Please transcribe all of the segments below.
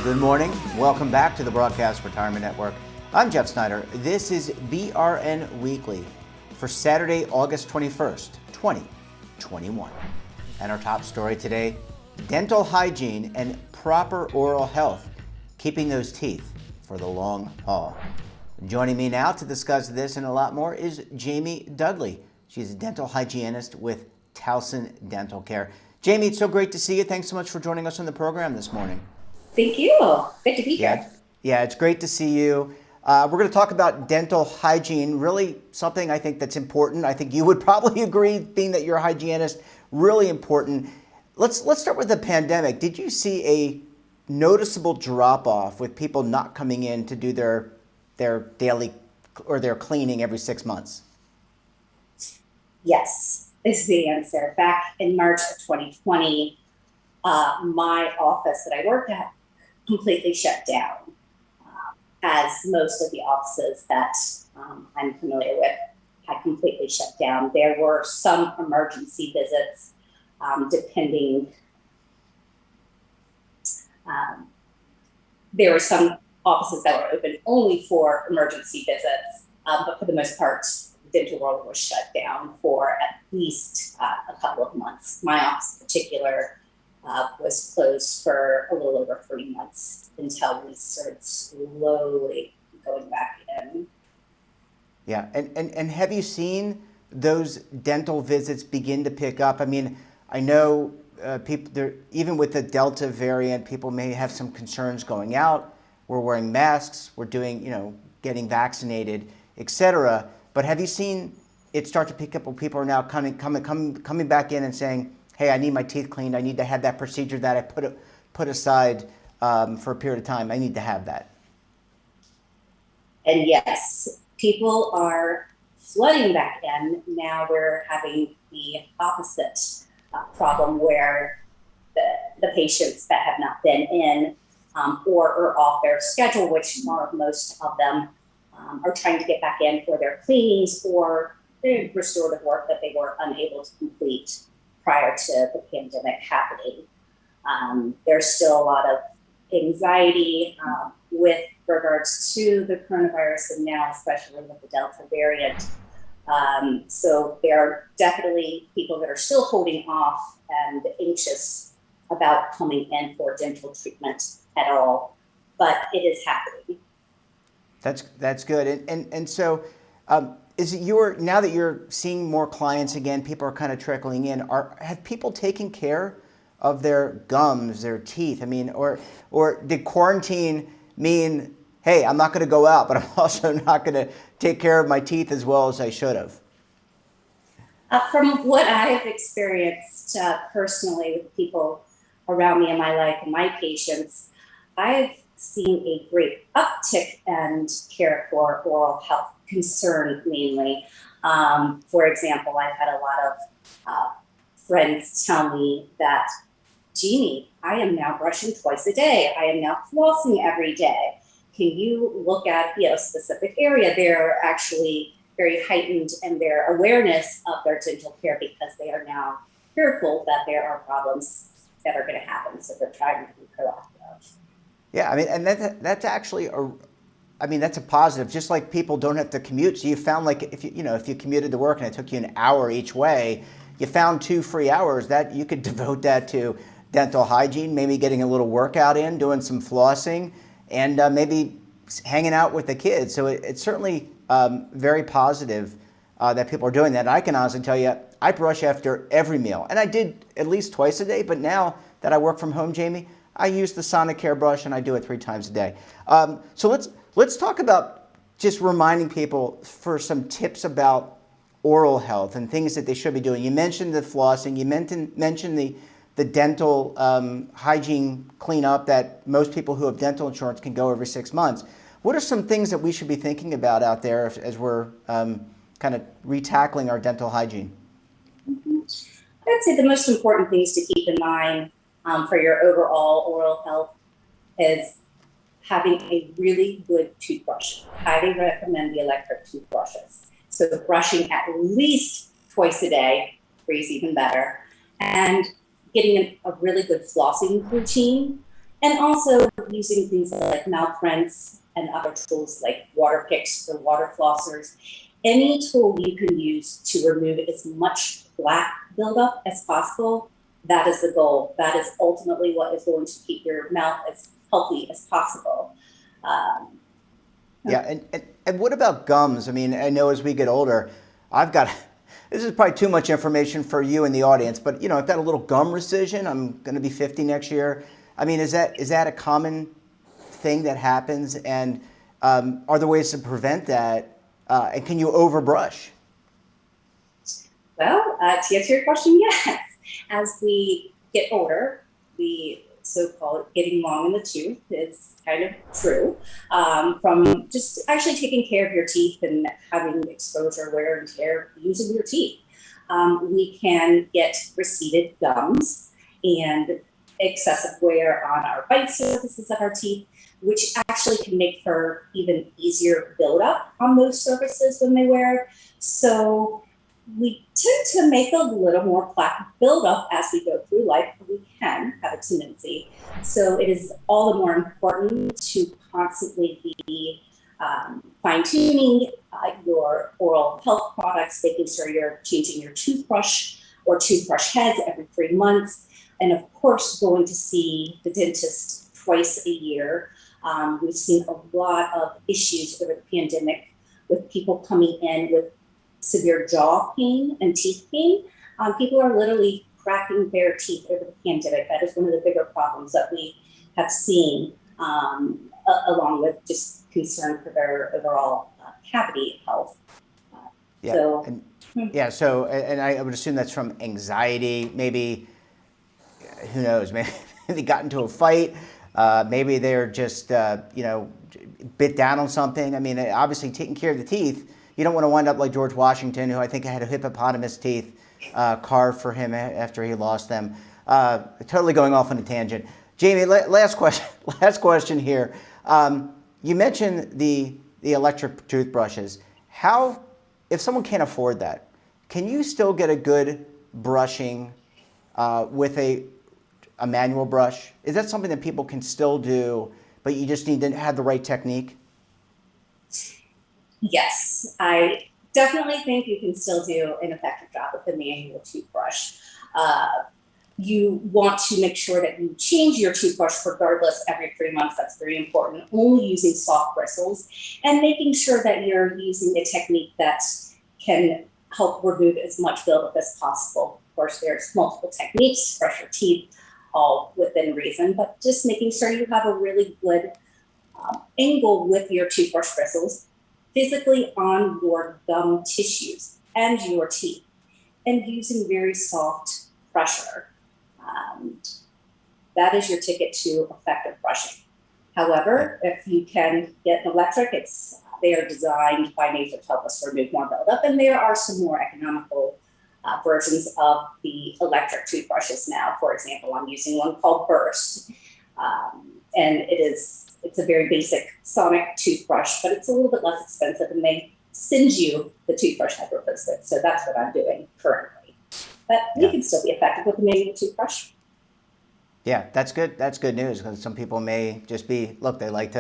Good morning. Welcome back to the Broadcast Retirement Network. I'm Jeff Snyder. This is BRN Weekly for Saturday, August 21st, 2021. And our top story today, dental hygiene and proper oral health, keeping those teeth for the long haul. Joining me now to discuss this and a lot more is Jamie Dudley. She's a dental hygienist with Towson Dental Care. Jamie, it's so great to see you. Thanks so much for joining us on the program this morning. Thank you. Good to be here. Yeah, it's great to see you. We're going to talk about dental hygiene, really something I think that's important. I think you would probably agree, being that you're a hygienist, really important. Let's start with the pandemic. Did you see a noticeable drop-off with people not coming in to do their daily or their cleaning every 6 months? Yes, is the answer. Back in March of 2020, my office that I worked at completely shut down, as most of the offices that I'm familiar with had completely shut down. There were some emergency visits, depending. There were some offices that were open only for emergency visits, but for the most part, the dental world was shut down for at least a couple of months. My office in particular was closed for a little over 3 months until we started slowly going back in. Yeah, and have you seen those dental visits begin to pick up? I mean, I know people, even with the Delta variant, people may have some concerns going out. We're wearing masks, we're doing, getting vaccinated, etc. But have you seen it start to pick up when people are now coming back in and saying, hey, I need my teeth cleaned. I need to have that procedure that I put aside for a period of time. I need to have that. And yes, people are flooding back in. Now we're having the opposite problem where the patients that have not been in or are off their schedule, which most of them are trying to get back in for their cleanings or their restorative work that they were unable to complete prior to the pandemic happening. There's still a lot of anxiety with regards to the coronavirus, and now especially with the Delta variant. So there are definitely people that are still holding off and anxious about coming in for dental treatment at all, but it is happening. That's good. And so is it now that you're seeing more clients again, people are kind of trickling in, have people taken care of their gums, their teeth? I mean, or did quarantine mean, hey, I'm not going to go out, but I'm also not going to take care of my teeth as well as I should have? From what I've experienced personally with people around me in my life and my patients, I've seen a great uptick and care for oral health concern mainly. For example, I've had a lot of friends tell me that, Jeannie, I am now brushing twice a day. I am now flossing every day. Can you look at a specific area? They're actually very heightened in their awareness of their dental care because they are now fearful that there are problems that are going to happen. So they're trying to be proactive. Yeah, I mean, and that's actually that's a positive. Just like people don't have to commute. So you found, like, if you commuted to work and it took you an hour each way, you found 2 free hours that you could devote that to dental hygiene, maybe getting a little workout in, doing some flossing, and maybe hanging out with the kids. So it's certainly very positive that people are doing that. And I can honestly tell you, I brush after every meal, and I did at least twice a day. But now that I work from home, Jamie, I use the Sonicare brush, and I do it 3 times a day. So let's talk about just reminding people for some tips about oral health and things that they should be doing. You mentioned the flossing. You mentioned the dental hygiene cleanup that most people who have dental insurance can go every 6 months. What are some things that we should be thinking about out there as we're kind of retackling our dental hygiene? I'd say the most important things to keep in mind for your overall oral health is having a really good toothbrush. Highly recommend the electric toothbrushes. So brushing at least twice a day, three's even better, and getting a really good flossing routine, and also we're using things like mouth rinse and other tools like water picks or water flossers, any tool you can use to remove as much plaque buildup as possible, that is the goal. That is ultimately what is going to keep your mouth as healthy as possible. Yeah, and what about gums? I mean, I know as we get older, I've got, this is probably too much information for you and the audience, but you know, I've got a little gum rescission. I'm going to be 50 next year. I mean, is that a common thing that happens? And are there ways to prevent that? And can you overbrush? Well, to answer your question, yes. As we get older, the so-called getting long in the tooth is kind of true. From just actually taking care of your teeth and having exposure, wear and tear, using your teeth. We can get receded gums and excessive wear on our bite surfaces of our teeth, which actually can make for even easier buildup on those surfaces when they wear. So we tend to make a little more plaque buildup as we go through life. We can have a tendency. So it is all the more important to constantly be fine-tuning your oral health products, making sure you're changing your toothbrush or toothbrush heads every 3 months. And of course, going to see the dentist twice a year. We've seen a lot of issues over the pandemic with people coming in with severe jaw pain and teeth pain. People are literally cracking their teeth over the pandemic. That is one of the bigger problems that we have seen, along with just concern for their overall cavity health. Yeah. So, And I would assume that's from anxiety, maybe, who knows, maybe they got into a fight, maybe they're just, bit down on something. I mean, obviously taking care of the teeth, you don't want to wind up like George Washington, who I think had a hippopotamus teeth carved for him after he lost them. Totally going off on a tangent. Jamie, last question here. You mentioned the electric toothbrushes. How, if someone can't afford that, can you still get a good brushing with a manual brush? Is that something that people can still do, but you just need to have the right technique? Yes, I definitely think you can still do an effective job with a manual toothbrush. You want to make sure that you change your toothbrush regardless every 3 months. That's very important. Only using soft bristles and making sure that you're using a technique that can help remove as much buildup as possible. Of course, there's multiple techniques to brush your teeth, all within reason, but just making sure you have a really good angle with your toothbrush bristles physically on your gum tissues and your teeth, and using very soft pressure. That is your ticket to effective brushing. However, if you can get an electric, they are designed by nature to help us remove more buildup, and there are some more economical versions of the electric toothbrushes now. For example, I'm using one called Burst, and it's a very basic sonic toothbrush, but it's a little bit less expensive, and they send you the toothbrush head replacement. So that's what I'm doing currently. But you can still be effective with a manual toothbrush. Yeah, that's good. That's good news, because some people may just be, look, they like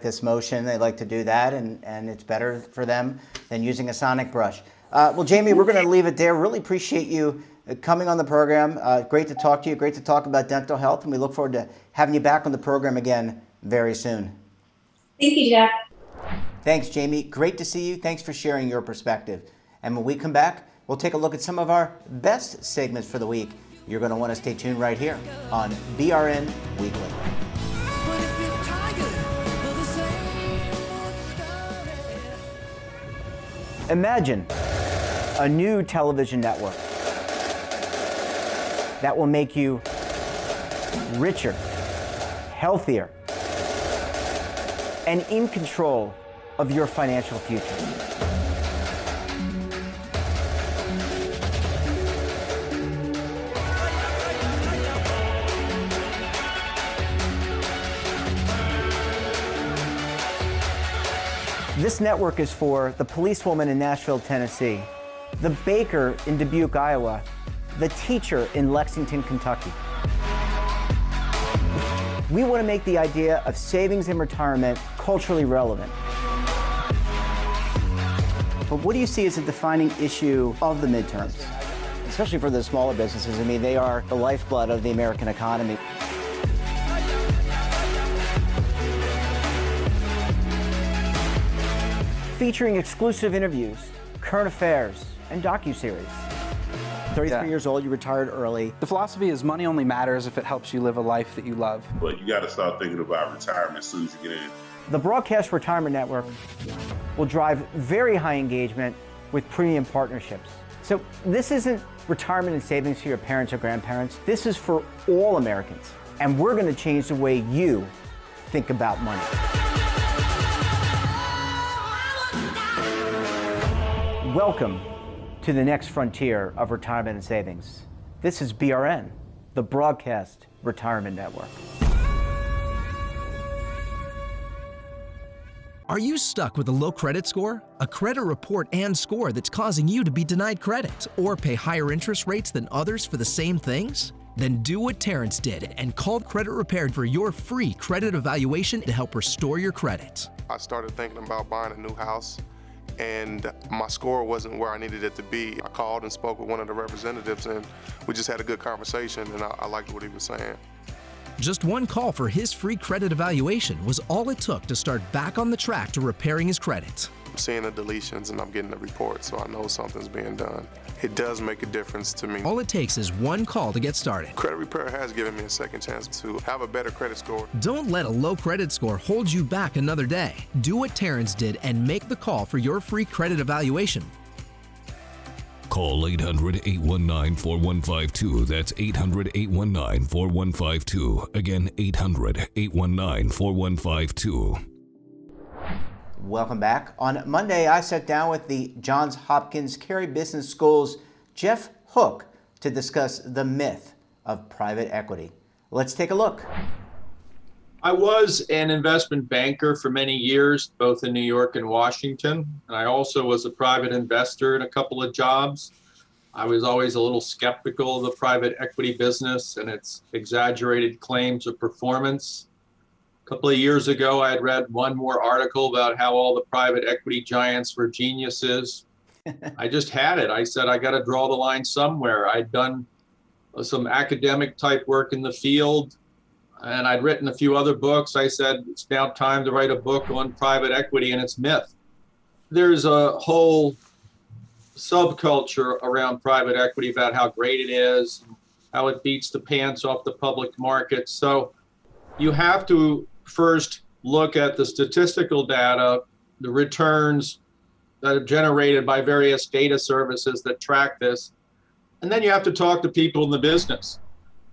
this motion, they like to do that, and it's better for them than using a sonic brush. Well, Jamie, we're going to leave it there. Really appreciate you coming on the program. Great to talk to you. Great to talk about dental health, and we look forward to having you back on the program again very soon. Thank you, Jack. Thanks, Jamie. Great to see you. Thanks for sharing your perspective. And when we come back, we'll take a look at some of our best segments for the week. You're going to want to stay tuned right here on BRN Weekly. Imagine a new television network that will make you richer, healthier, and in control of your financial future. This network is for the policewoman in Nashville, Tennessee, the baker in Dubuque, Iowa, the teacher in Lexington, Kentucky. We want to make the idea of savings and retirement culturally relevant. But what do you see as a defining issue of the midterms? Especially for the smaller businesses. I mean, they are the lifeblood of the American economy. Featuring exclusive interviews, current affairs, and docuseries. 33 years old, you retired early. The philosophy is money only matters if it helps you live a life that you love. But you got to start thinking about retirement as soon as you get in. The Broadcast Retirement Network will drive very high engagement with premium partnerships. So this isn't retirement and savings for your parents or grandparents. This is for all Americans. And we're going to change the way you think about money. Welcome to the next frontier of retirement and savings. This is BRN, the Broadcast Retirement Network. Are you stuck with a low credit score? A credit report and score that's causing you to be denied credit or pay higher interest rates than others for the same things? Then do what Terrence did and call Credit Repaired for your free credit evaluation to help restore your credit. I started thinking about buying a new house, and my score wasn't where I needed it to be. I called and spoke with one of the representatives, and we just had a good conversation, and I liked what he was saying. Just one call for his free credit evaluation was all it took to start back on the track to repairing his credit. I'm seeing the deletions and I'm getting the report, so I know something's being done. It does make a difference to me. All it takes is one call to get started. Credit Repair has given me a second chance to have a better credit score. Don't let a low credit score hold you back another day. Do what Terrence did and make the call for your free credit evaluation. Call 800-819-4152. That's 800-819-4152. Again, 800-819-4152. Welcome back. On Monday, I sat down with the Johns Hopkins Carey Business School's Jeff Hook to discuss the myth of private equity. Let's take a look. I was an investment banker for many years, both in New York and Washington. And I also was a private investor in a couple of jobs. I was always a little skeptical of the private equity business and its exaggerated claims of performance. A couple of years ago, I had read one more article about how all the private equity giants were geniuses. I just had it. I said, I got to draw the line somewhere. I'd done some academic type work in the field, and I'd written a few other books. I said, it's now time to write a book on private equity and its myth. There's a whole subculture around private equity about how great it is, how it beats the pants off the public market. So you have to first look at the statistical data, the returns that are generated by various data services that track this. And then you have to talk to people in the business.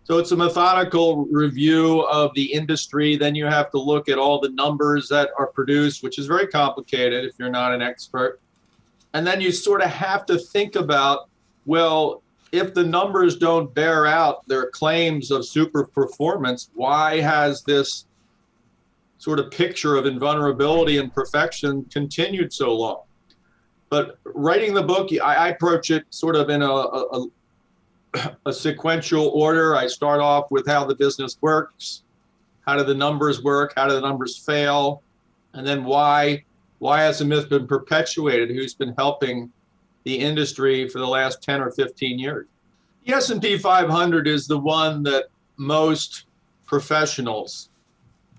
So it's a methodical review of the industry. Then you have to look at all the numbers that are produced, which is very complicated if you're not an expert. And then you sort of have to think about, well, if the numbers don't bear out their claims of super performance, why has this sort of picture of invulnerability and perfection continued so long? But writing the book, I approach it sort of in a sequential order. I start off with how the business works, how do the numbers work, how do the numbers fail, and then why has the myth been perpetuated, who's been helping the industry for the last 10 or 15 years. The S&P 500 is the one that most professionals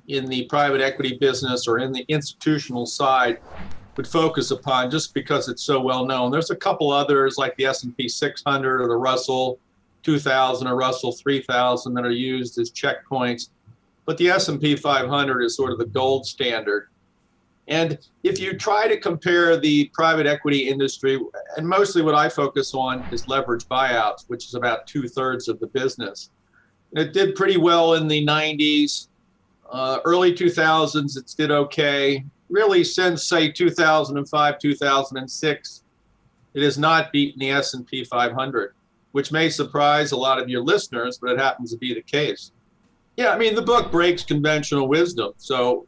in the private equity business or in the institutional side would focus upon just because it's so well known. There's a couple others like the S&P 600 or the Russell 2000 or Russell 3000 that are used as checkpoints, but the S&P 500 is sort of the gold standard. And if you try to compare the private equity industry, and mostly what I focus on is leverage buyouts, which is about 2/3 of the business. It did pretty well in the 90s, early 2000s, it did okay. Really since, say, 2005, 2006, it has not beaten the S&P 500, which may surprise a lot of your listeners, but it happens to be the case. Yeah, I mean, the book breaks conventional wisdom. So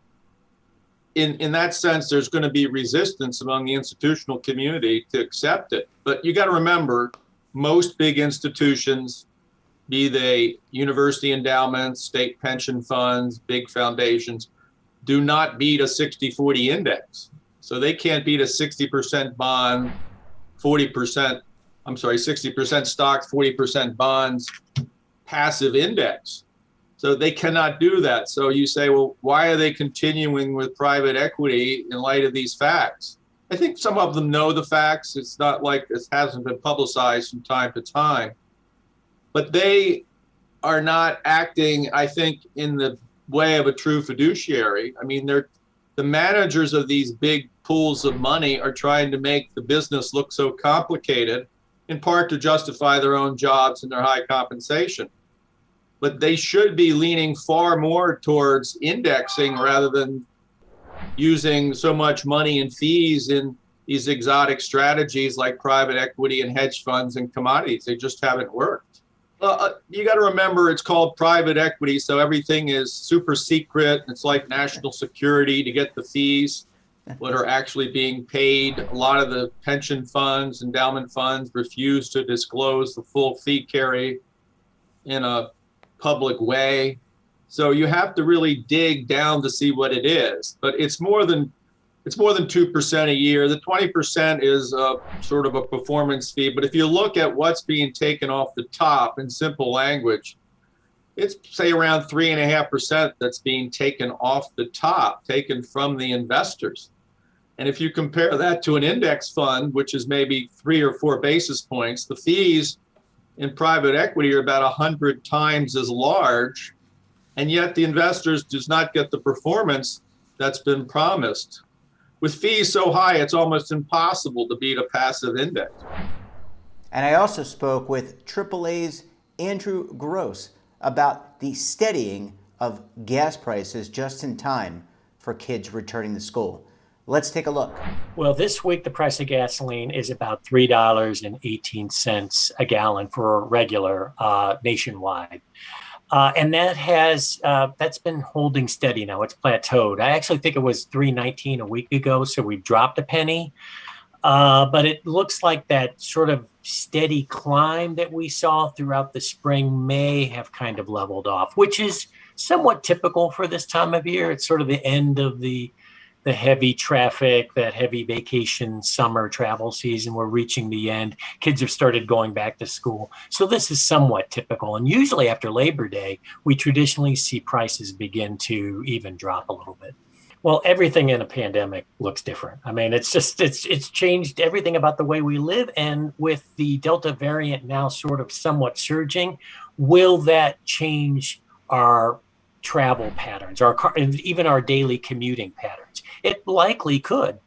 in that sense, there's going to be resistance among the institutional community to accept it. But you got to remember, most big institutions be they university endowments, state pension funds, big foundations, do not beat a 60-40 index. So they can't beat a 60% bond, 60% stocks, 40% bonds, passive index. So they cannot do that. So you say, well, why are they continuing with private equity in light of these facts? I think some of them know the facts. It's not like this hasn't been publicized from time to time. But they are not acting, I think, in the way of a true fiduciary. I mean, the managers of these big pools of money are trying to make the business look so complicated, in part to justify their own jobs and their high compensation. But they should be leaning far more towards indexing rather than using so much money and fees in these exotic strategies like private equity and hedge funds and commodities. They just haven't worked. You got to remember, it's called private equity, so everything is super secret. It's like national security to get the fees, what are actually being paid. A lot of the pension funds, endowment funds refuse to disclose the full fee carry in a public way. So you have to really dig down to see what it is. But it's more than 2% a year. The 20% is sort of a performance fee. But if you look at what's being taken off the top in simple language, it's say around 3.5% that's being taken off the top, taken from the investors. And if you compare that to an index fund, which is maybe 3 or 4 basis points, the fees in private equity are about 100 times as large. And yet the investors does not get the performance that's been promised. With fees so high, it's almost impossible to beat a passive index. And I also spoke with AAA's Andrew Gross about the steadying of gas prices just in time for kids returning to school. Let's take a look. Well, this week, the price of gasoline is about $3.18 a gallon for regular nationwide. And that's been holding steady now. It's plateaued. I actually think it was $3.19 a week ago, so we've dropped a penny. But it looks like that sort of steady climb that we saw throughout the spring may have kind of leveled off, which is somewhat typical for this time of year. It's sort of the end of the heavy traffic, that heavy vacation summer travel season. We're reaching the end. Kids have started going back to school. So this is somewhat typical. And usually after Labor Day, we traditionally see prices begin to even drop a little bit. Well, everything in a pandemic looks different. I mean, it's changed everything about the way we live. And with the Delta variant now sort of somewhat surging, will that change our travel patterns, even our daily commuting patterns? It likely could.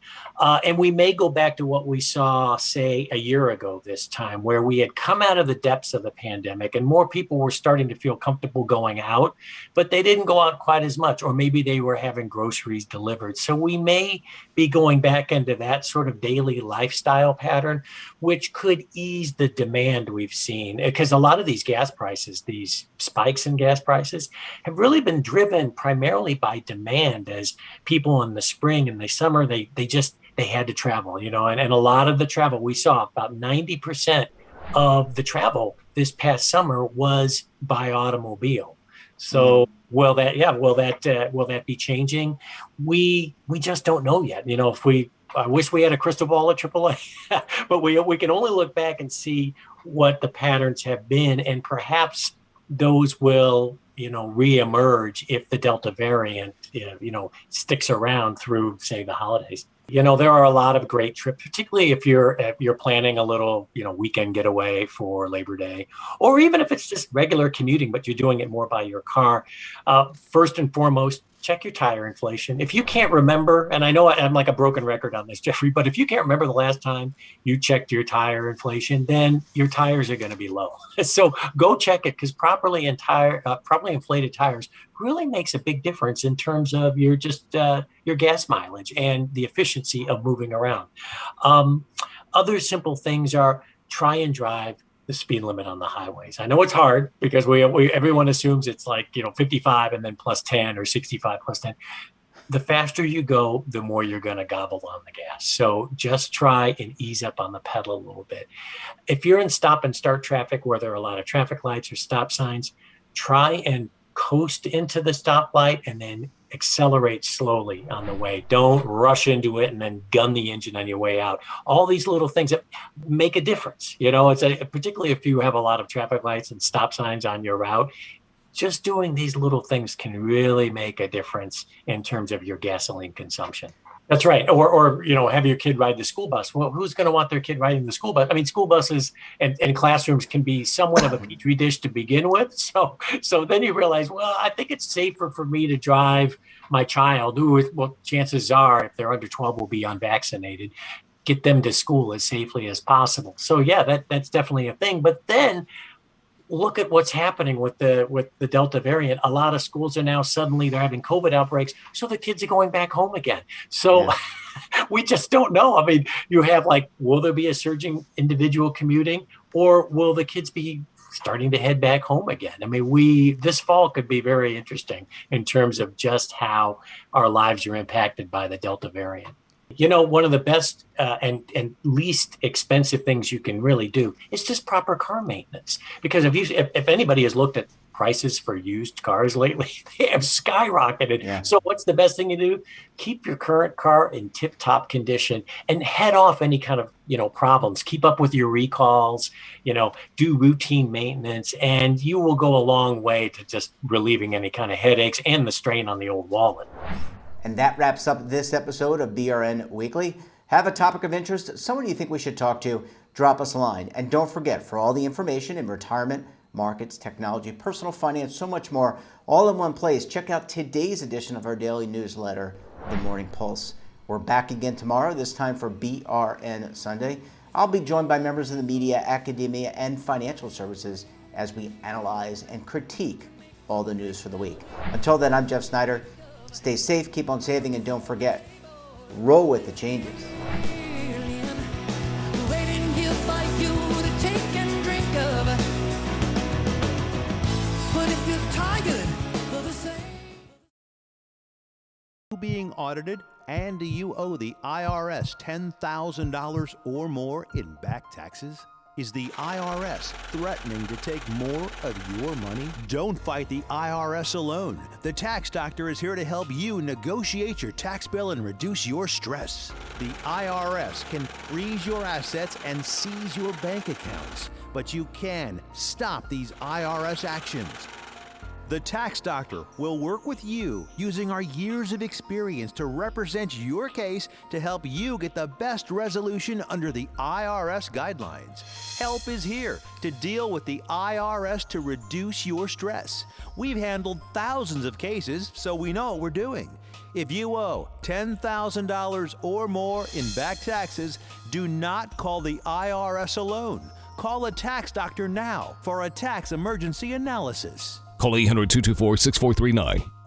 And we may go back to what we saw, say, a year ago this time, where we had come out of the depths of the pandemic and more people were starting to feel comfortable going out, but they didn't go out quite as much, or maybe they were having groceries delivered. So we may be going back into that sort of daily lifestyle pattern, which could ease the demand we've seen. Because a lot of these gas prices, these spikes in gas prices, have really been driven primarily by demand, as people in the spring and the summer, they had to travel, and a lot of the travel we saw, about 90% of the travel this past summer was by automobile. So will that be changing? We just don't know yet. I wish we had a crystal ball at AAA, but we can only look back and see what the patterns have been, and perhaps those will reemerge if the Delta variant sticks around through, say, the holidays. There are a lot of great trips, particularly if you're planning a little, weekend getaway for Labor Day, or even if it's just regular commuting, but you're doing it more by your car. First and foremost, check your tire inflation. If you can't remember, and I know I'm like a broken record on this, Jeffrey, but if you can't remember the last time you checked your tire inflation, then your tires are going to be low. So go check it, because properly inflated tires really makes a big difference in terms of your gas mileage and the efficiency of moving around. Other simple things are try and drive the speed limit on the highways. I know it's hard because everyone assumes it's like 55 and then plus 10 or 65 plus 10. the faster you go, the more you're going to gobble on the gas. So just try and ease up on the pedal a little bit. If you're in stop and start traffic where there are a lot of traffic lights or stop signs, try and coast into the stoplight and then accelerate slowly on the way. Don't rush into it and then gun the engine on your way out. All these little things that make a difference. It's particularly if you have a lot of traffic lights and stop signs on your route. Just doing these little things can really make a difference in terms of your gasoline consumption. That's right. Or have your kid ride the school bus. Well, who's going to want their kid riding the school bus? I mean, school buses and classrooms can be somewhat of a petri dish to begin with. So then you realize, well, I think it's safer for me to drive my child, who, well, chances are, if they're under 12, will be unvaccinated, get them to school as safely as possible. So yeah, that's definitely a thing. But then look at what's happening with the Delta variant. A lot of schools are now suddenly they're having COVID outbreaks, so the kids are going back home again. So we just don't know. I mean, you have will there be a surging individual commuting, or will the kids be starting to head back home again? I mean, this fall could be very interesting in terms of just how our lives are impacted by the Delta variant. One of the best and least expensive things you can really do is just proper car maintenance. Because if anybody has looked at prices for used cars lately, they have skyrocketed. Yeah. So what's the best thing to do? Keep your current car in tip-top condition and head off any kind of problems. Keep up with your recalls. Do routine maintenance, and you will go a long way to just relieving any kind of headaches and the strain on the old wallet. And that wraps up this episode of BRN Weekly. Have a topic of interest, someone you think we should talk to, drop us a line. And don't forget, for all the information in retirement, markets, technology, personal finance, so much more, all in one place, check out today's edition of our daily newsletter, The Morning Pulse. We're back again tomorrow, this time for BRN Sunday. I'll be joined by members of the media, academia, and financial services as we analyze and critique all the news for the week. Until then, I'm Jeff Snyder. Stay safe, keep on saving, and don't forget, roll with the changes. Being audited, and do you owe the IRS $10,000 or more in back taxes? Is the IRS threatening to take more of your money? Don't fight the IRS alone. The Tax Doctor is here to help you negotiate your tax bill and reduce your stress. The IRS can freeze your assets and seize your bank accounts, but you can stop these IRS actions. The Tax Doctor will work with you using our years of experience to represent your case to help you get the best resolution under the IRS guidelines. Help is here to deal with the IRS to reduce your stress. We've handled thousands of cases, so we know what we're doing. If you owe $10,000 or more in back taxes, do not call the IRS alone. Call a Tax Doctor now for a tax emergency analysis. Call 800-224-6439.